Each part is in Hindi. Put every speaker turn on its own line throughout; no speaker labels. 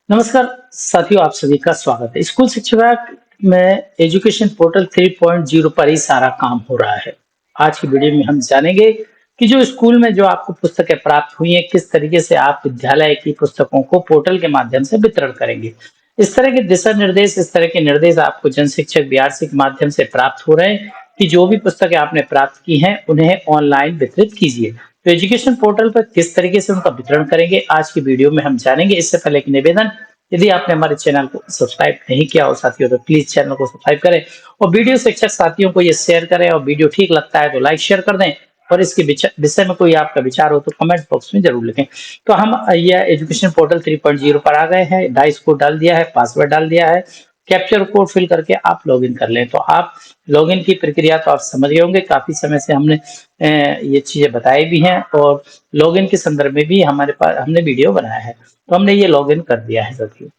नमस्कार साथियों, आप सभी का स्वागत है। स्कूल शिक्षा विभाग में एजुकेशन पोर्टल 3.0 पर ही सारा काम हो रहा है। आज की वीडियो में हम जानेंगे कि जो स्कूल में जो आपको पुस्तकें प्राप्त हुई हैं, किस तरीके से आप विद्यालय की पुस्तकों को पोर्टल के माध्यम से वितरण करेंगे। इस तरह के दिशा निर्देश, इस तरह के निर्देश आपको जन शिक्षक बीआरसी के माध्यम से प्राप्त हो रहे हैं कि जो भी पुस्तकें आपने प्राप्त की हैं, उन्हें ऑनलाइन वितरित कीजिए। तो एजुकेशन पोर्टल पर किस तरीके से उनका वितरण करेंगे, आज की वीडियो में हम जानेंगे। इससे पहले एक निवेदन, यदि आपने हमारे चैनल को सब्सक्राइब नहीं किया हो साथियों, तो प्लीज चैनल को सब्सक्राइब करें और वीडियो शिक्षक साथियों को ये शेयर करें, और वीडियो ठीक लगता है तो लाइक शेयर कर दें, और इसके विषय में कोई आपका विचार हो तो कमेंट बॉक्स में जरूर लिखें। तो हम यह एजुकेशन पोर्टल 3.0 पर आ गए हैं। डाइस कोड डाल दिया है, पासवर्ड डाल दिया है, कैप्चर कोड फिल करके आप लॉगिन कर लें। तो आप लॉगिन की प्रक्रिया तो आप समझ गए होंगे, काफी समय से हमने ये चीजें बताई भी हैं, और लॉगिन के संदर्भ में भी हमारे पास हमने वीडियो बनाया है। तो हमने ये लॉगिन कर दिया है साथियों।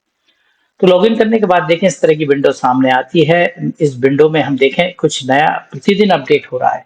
तो लॉगिन करने के बाद देखें इस तरह की विंडो सामने आती है। इस विंडो में हम देखें कुछ नया प्रतिदिन अपडेट हो रहा है।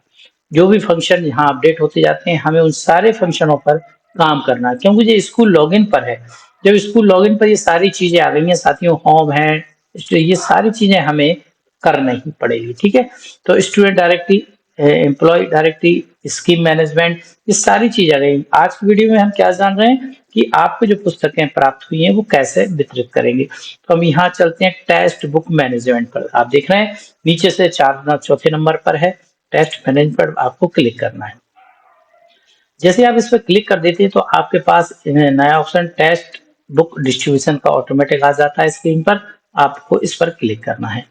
जो भी फंक्शन यहाँ अपडेट होते जाते हैं, हमें उन सारे फंक्शनों पर काम करना है, क्योंकि ये स्कूल लॉगिन पर है। जब स्कूल लॉगिन पर ये सारी चीजें आ गई हैं साथियों, होम है, ये सारी चीजें हमें करनी ही पड़ेगी। ठीक है, तो student directory, employ directory, scheme management, ये सारी चीजें आ गई। आज की वीडियो में हम क्या जान रहे हैं कि आपको जो पुस्तकें प्राप्त हुई हैं वो कैसे वितरित करेंगे। तो हम यहाँ चलते हैं टेक्स्ट बुक मैनेजमेंट पर। आप देख रहे हैं नीचे से चौथे नंबर पर है टेक्स्ट मैनेजमेंट पर, आपको क्लिक करना है। जैसे आप इस पर क्लिक कर देते हैं तो आपके पास नया ऑप्शन टेक्स्ट बुक डिस्ट्रीब्यूशन का ऑटोमेटिक आ जाता है स्क्रीन पर। आपको इस पर क्लिक करना है।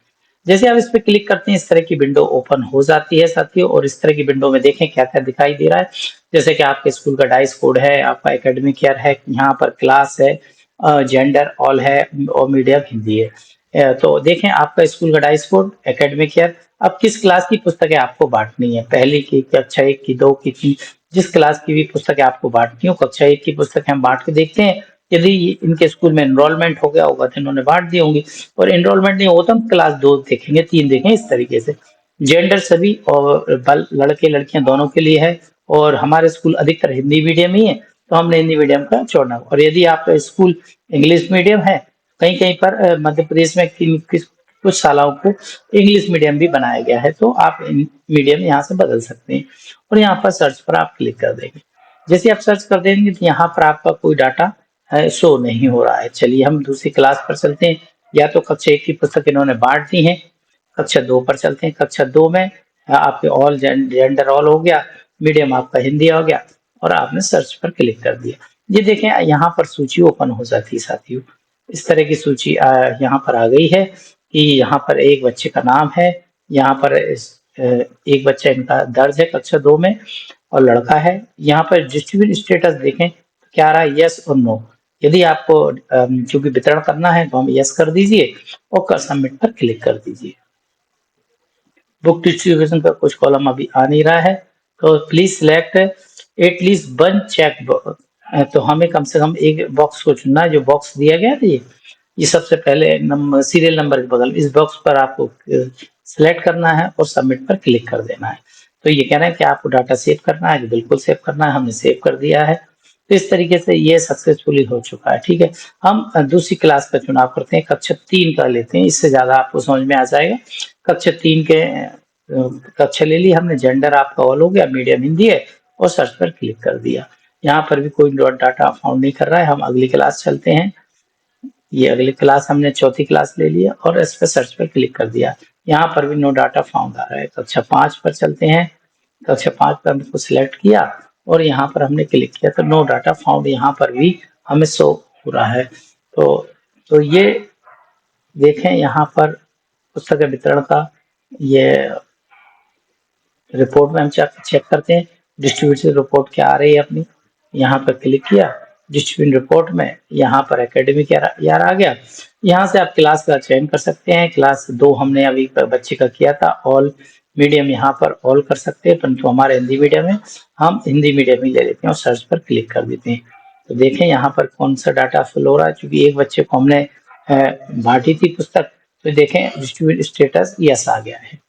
जैसे आप इस पर क्लिक करते हैं, इस तरह की विंडो ओपन हो जाती है साथियों। और इस तरह की विंडो में देखें क्या क्या दिखाई दे रहा है। जैसे कि आपके स्कूल का डाइस कोड है, आपका एकेडमिक ईयर है, यहाँ पर क्लास है, जेंडर ऑल है, और मीडियम हिंदी है। तो देखें आपका स्कूल का डाइस कोड, एकेडमिक ईयर। अब किस क्लास की पुस्तकें आपको बांटनी है, पहली की, कक्षा 1 की, 2 की, 3, जिस क्लास की भी पुस्तकें आपको बांटनी हो। कक्षा 1 की पुस्तकें हम बांट के देखते हैं। यदि इनके स्कूल में एनरोलमेंट हो गया होगा तो इन्होंने बांट दी होंगी, और एनरोलमेंट नहीं होगा तो हम क्लास 2 देखेंगे, 3 देखेंगे, इस तरीके से। जेंडर सभी और बल लड़के लड़कियां दोनों के लिए है, और हमारे स्कूल अधिकतर हिंदी मीडियम ही है, तो हमने हिंदी मीडियम का छोड़ना। और यदि आपका स्कूल इंग्लिश मीडियम है, कहीं कहीं पर मध्य प्रदेश में कुछ शालाओं को इंग्लिश मीडियम भी बनाया गया है, तो आप मीडियम यहाँ से बदल सकते हैं। और यहाँ पर सर्च पर आप क्लिक कर देंगे। जैसे आप सर्च कर देंगे तो यहाँ पर आपका कोई डाटा शो नहीं हो रहा है। चलिए हम दूसरी क्लास पर चलते हैं। या तो कक्षा 1 की पुस्तक इन्होंने बांट दी है। कक्षा 2 पर चलते हैं। कक्षा 2 में आपके ऑल जेंडर ऑल हो गया, मीडियम आपका हिंदी हो गया, और आपने सर्च पर क्लिक कर दिया। ये देखें यहाँ पर सूची ओपन हो जाती है साथियों। इस तरह की सूची यहाँ पर आ गई है कि यहाँ पर एक बच्चे का नाम है, यहाँ पर एक बच्चा इनका दर्ज है कक्षा 2 में, और लड़का है। यहाँ पर डिस्ट्रीब्यूट स्टेटस देखें तो क्या आ रहा है, यस और नो। यदि आपको चूंकि वितरण करना है तो हम यस कर दीजिए, और कर सबमिट पर क्लिक कर दीजिए। बुक डिस्ट्रीब्यूशन का कुछ कॉलम अभी आ नहीं रहा है, तो please select at least one check box. तो हमें कम से कम एक बॉक्स को चुनना है। जो बॉक्स दिया गया था ये सबसे पहले नंबर, सीरियल नंबर के बगल, इस बॉक्स पर आपको सिलेक्ट करना है और सबमिट पर क्लिक कर देना है। तो ये कह रहा है कि आपको डाटा सेव करना है, बिल्कुल सेव करना है, हमने सेव कर दिया है। तो इस तरीके से ये सक्सेसफुली हो चुका है। ठीक है, हम दूसरी क्लास का चुनाव करते हैं, कक्षा 3 का लेते हैं, इससे ज्यादा आपको समझ में आ जाएगा। कक्षा 3 के कक्षा ले ली हमने, जेंडर आपका ऑल हो गया, मीडियम हिंदी है, और सर्च पर क्लिक कर दिया। यहाँ पर भी कोई डाटा फाउंड नहीं कर रहा है। हम अगली क्लास चलते हैं। ये अगली क्लास हमने चौथी क्लास ले लिया और इस पर सर्च पर क्लिक कर दिया। यहाँ पर भी नो डाटा फाउंड आ रहा है। कक्षा 5 पर चलते हैं। कक्षा 5 पर हमको सिलेक्ट किया और यहाँ पर हमने क्लिक किया, तो नो डाटा फाउंड यहाँ पर भी हमें शो हो रहा है। तो ये देखें यहाँ पर पुस्तक वितरण का ये रिपोर्ट में हम चेक करते हैं। डिस्ट्रीब्यूशन रिपोर्ट क्या आ रही है अपनी, यहाँ पर क्लिक किया। डिस्ट्रीब्यूशन रिपोर्ट में यहाँ पर एकेडमिक ईयर आ गया। यहाँ से आप क्लास का चयन कर सकते हैं। क्लास 2 हमने अभी बच्चे का किया था। ऑल मीडियम यहाँ पर ऑल कर सकते हैं, परंतु हमारे हिंदी मीडियम है, हम हिंदी मीडियम ही ले लेते हैं और सर्च पर क्लिक कर देते हैं। तो देखें यहाँ पर कौन सा डाटा फिल हो रहा है। चूंकि एक बच्चे को हमने बांटी थी पुस्तक, तो देखें डिस्ट्रीब्यूट स्टेटस यस आ गया है।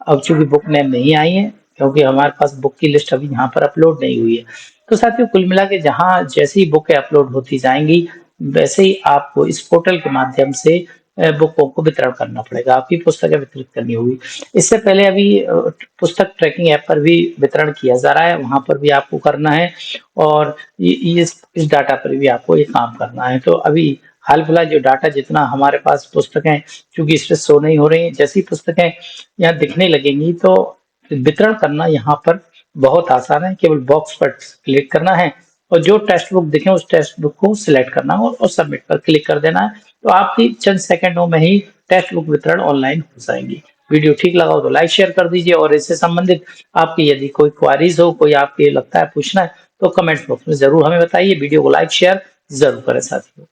अब चूंकि बुक नेम नहीं आई है, क्योंकि हमारे पास बुक की लिस्ट अभी यहाँ पर अपलोड नहीं हुई है। तो साथियों कुल मिला के जहाँ जैसी बुकें अपलोड होती जाएंगी, वैसे ही आपको इस पोर्टल के माध्यम से बुकों को वितरण करना पड़ेगा, आपकी पुस्तकें वितरित करनी होगी। इससे पहले अभी पुस्तक ट्रैकिंग ऐप पर भी वितरण किया जा रहा है, वहाँ पर भी आपको करना है और इस डाटा पर भी आपको ये काम करना है। तो अभी हाल-फिलहाल जो डाटा जितना हमारे पास पुस्तकें चूँकि इस पे शो नहीं हो रही हैं, जैसी पुस्तकें यहाँ दिखने लगेंगी तो वितरण करना यहाँ पर बहुत आसान है, केवल बॉक्स पर क्लिक करना है और जो टेक्स्ट बुक दिखे उस टेक्स्ट बुक को सिलेक्ट करना है और सबमिट पर क्लिक कर देना है। तो आपकी चंद सेकंडों में ही टेक्स्ट बुक वितरण ऑनलाइन हो जाएंगी। वीडियो ठीक लगा हो तो लाइक शेयर कर दीजिए और इससे संबंधित आपकी यदि कोई क्वारीज हो, कोई आपके लगता है पूछना है तो कमेंट बॉक्स में जरूर हमें बताइए। वीडियो को लाइक शेयर जरूर करें साथियों।